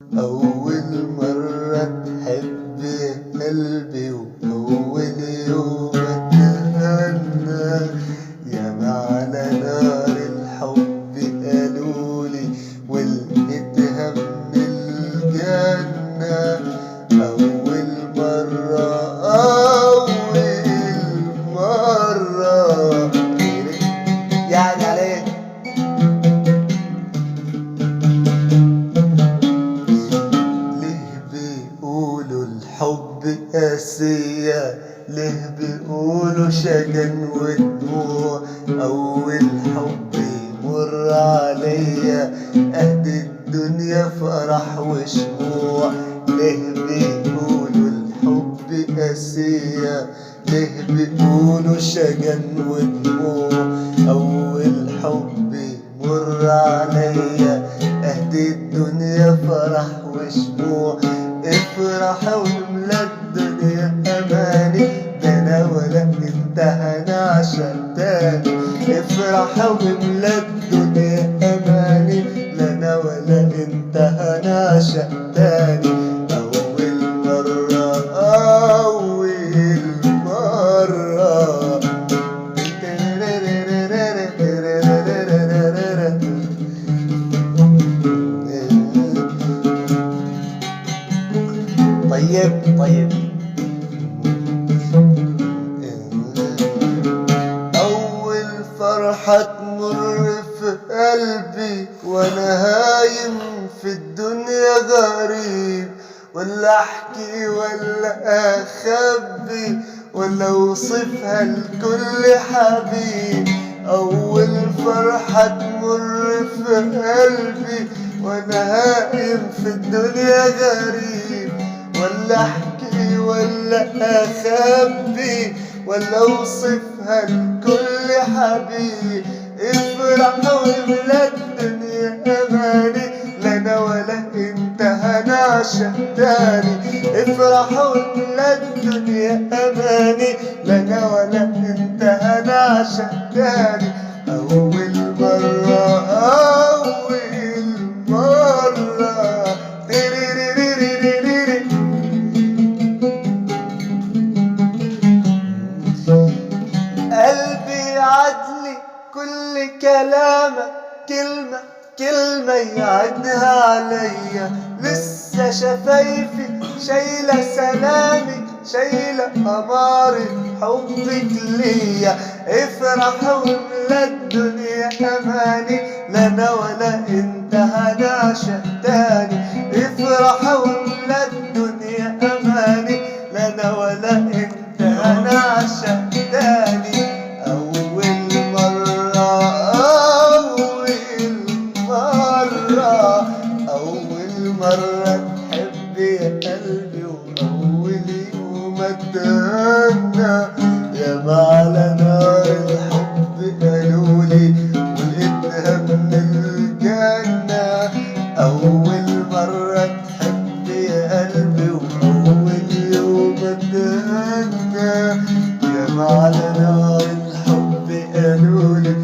أول مرة تحب قلبي وأول يوم أتهنى ياما على نار الحب قالولي ولقيتها من الجنة. أول مرة يعني عليك بيقولوا الحب قاسية، ليه بيقولوا شجن ودموع. أول حب يمر عليا أهدي الدنيا فرح وشموع. ليه بيقولوا الحب قاسية، ليه بيقولوا شجن ودموع. أول حب يمر عليا أهدي الدنيا فرح وشموع. افرح واملا الدنيا أماني، ده أنا ولا أنت هنعشق تاني. افرح واملا الدنيا أماني، لا أنا ولا أنت هنعشق تاني. أول مرة طيب أول فرحة تمر في قلبي وأنا هايم في الدنيا غريب، ولا أحكي ولا أخبي ولا أوصفها لكل حبيب. أول فرحة تمر في قلبي وأنا هايم في الدنيا غريب، ولا أحكي ولا أخبي ولا أوصفها لكل حبيب. افرح واملا الدنيا أماني، لا أنا ولا أنت هنعشق تاني. افرح واملا الدنيا أماني، لا أنا ولا أنت هنعشق تاني. أول مرة قلبي عدلي كل كلامك، كلمة يعدها عليا. لسه شفايفي شايلة سلامي، شايلة أمارة حبك ليا. افرح واملا الدنيا أماني، لا أنا ولا أنت هنعشق تاني. افرح واملا الدنيا أماني، لا أنا ولا أنت هنعشق تاني. أول مرة تحب يا قلبي وأول يوم أتهنى ياما على نار الحب قالولي ولقيتها من الجنة. أول مرة تحب يا قلبي وأول يوم أتهنى ياما على نار الحب قالولي